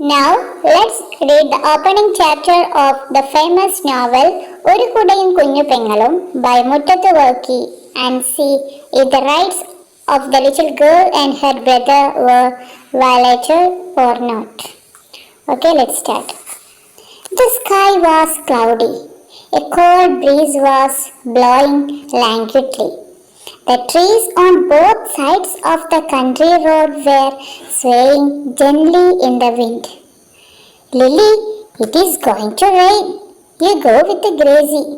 Now, let's read the opening chapter of the famous novel ഒരു കുടയും കുഞ്ഞു പെങ്ങളും by മുറ്റത്ത് Varkey and see if the rights of the little girl and her brother were violated or not. Okay, let's start. The sky was cloudy. A cold breeze was blowing languidly. The trees on both sides of the country road were swaying gently in the wind. Lily, it is going to rain. You go with the Gracie,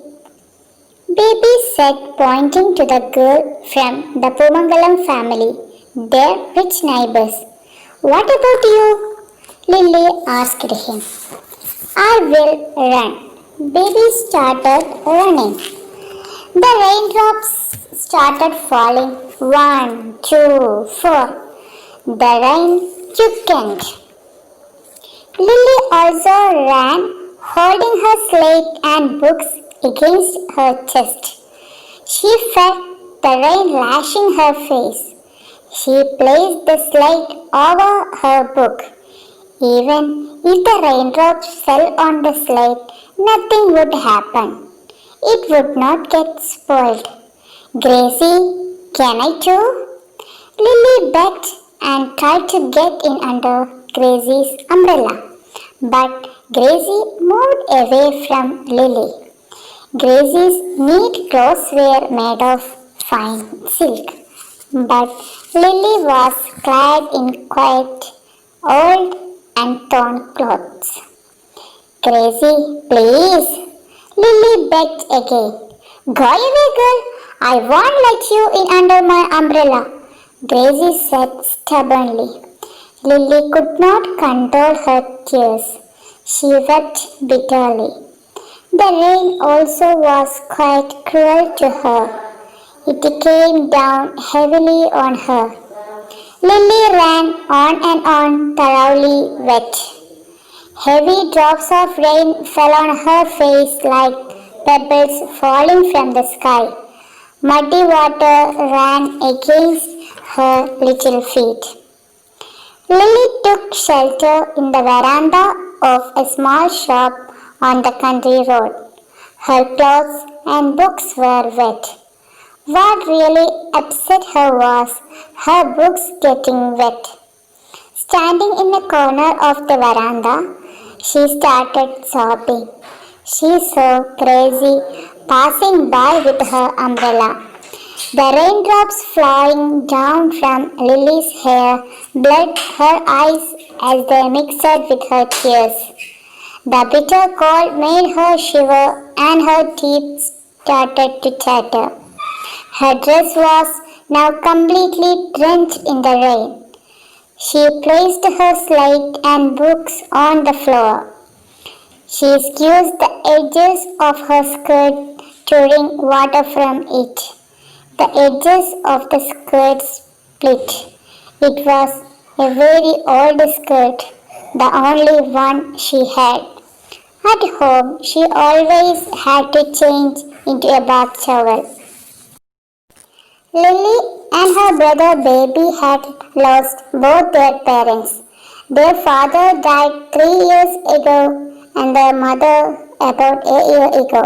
Baby said, pointing to the girl from the Pumangalam family, their rich neighbors. What about you? Lily asked him. I will run. Baby started running. The raindrops started falling. 1, 2, 4. The rain thickened. Lily also ran, holding her slate and books against her chest. She felt the rain lashing her face. She placed the slate over her book. Even if the raindrops fell on the slate, nothing would happen. It would not get spoiled. Gracie, can I too? Lily begged and tried to get in under Gracie's umbrella, but Gracie moved away from Lily. Gracie's neat clothes were made of fine silk, but Lily was clad in quite old and torn clothes. Gracie, please, Lily begged again. Go away, girl. I won't let you in under my umbrella, Gracie said stubbornly. Lily could not control her tears. She wept bitterly. The rain also was quite cruel to her. It came down heavily on her. Lily ran on, thoroughly wet. Heavy drops of rain fell on her face like pebbles falling from the sky. Muddy water ran against her little feet. Lily took shelter in the veranda of a small shop on the country road. Her clothes and books were wet. What really upset her was her books getting wet. Standing in the corner of the veranda, she started sobbing. She saw Gracie passing by with her umbrella. The raindrops flowing down from Lily's hair blurred her eyes as they mixed with her tears. The bitter cold made her shiver and her teeth started to chatter. Her dress was now completely drenched in the rain. She placed her slate and books on the floor. She squeezed the edges of her skirt to wring water from it. The edges of the skirt split. It was a very old skirt, the only one she had. At home, she always had to change into a bath towel. Lily and her brother Baby had lost both their parents. Their father died 3 years ago and their mother about a year ago.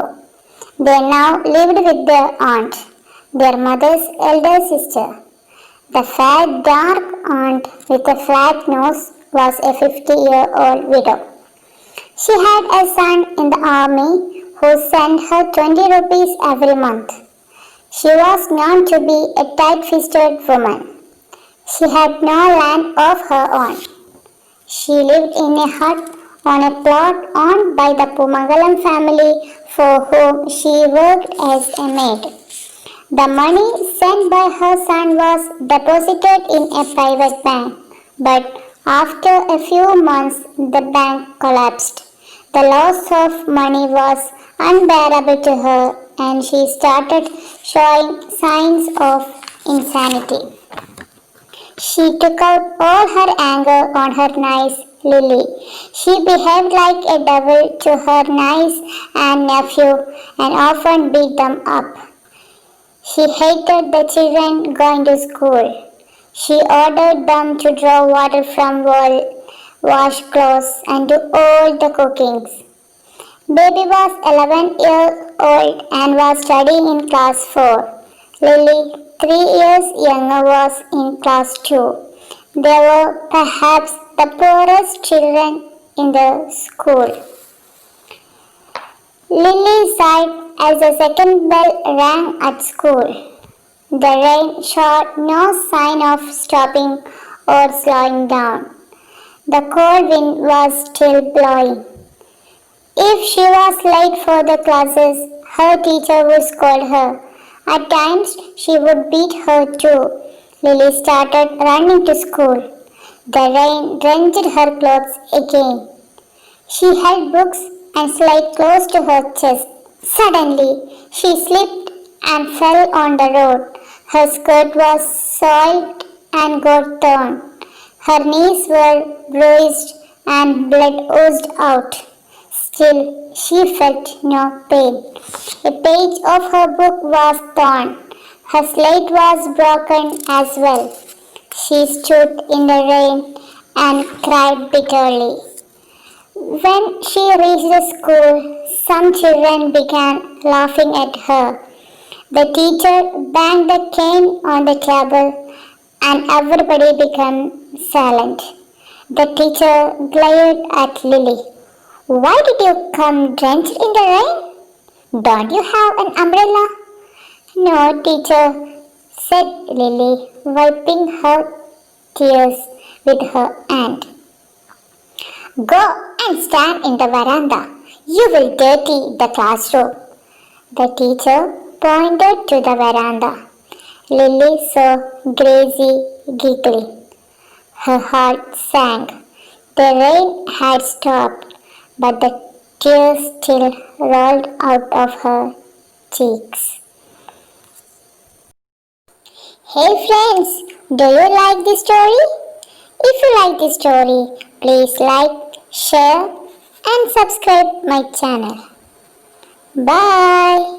They now lived with their aunt, their mother's elder sister. The fat, dark aunt with a flat nose was a 50-year-old widow. She had a son in the army who sent her 20 rupees every month. She was known to be a tight-fisted woman. She had no land of her own. She lived in a hut on a plot owned by the Pumangalam family for whom she worked as a maid. The money sent by her son was deposited in a private bank, but after a few months the bank collapsed. The loss of money was unbearable to her and she started showing signs of insanity. She took out all her anger on her niece Lily. She behaved like a devil to her niece and nephew and often beat them up. She hated the children going to school. She ordered them to draw water from wash clothes, and do all the cookings. Baby was 11 years old and was studying in class 4. Lily, 3 years younger, was in class 2. They were perhaps the poorest children in the school. Lily sighed as the second bell rang at school. The rain showed no sign of stopping or slowing down. The cold wind was still blowing. If she was late for the classes, her teacher would scold her. At times, she would beat her too. Lily started running to school. The rain drenched her clothes again. She held books and slide close to her chest. Suddenly, she slipped and fell on the road. Her skirt was soiled and got torn. Her knees were bruised and blood oozed out. Still, she felt no pain. A page of her book was torn. Her slate was broken as well. She stood in the rain and cried bitterly. When she reached the school, some children began laughing at her. The teacher banged the cane on the table and everybody became silent. The teacher glared at Lily. Why did you come drenched in the rain? Don't you have an umbrella? No, teacher, said Lily, wiping her tears with her hand. Go and stand in the veranda. You will dirty the classroom. The teacher pointed to the veranda. Lily saw Gracie giggling. Her heart sank. The rain had stopped, but the tears still rolled out of her cheeks. Hey friends, do you like this story? If you like this story, please like, share and subscribe my channel. Bye.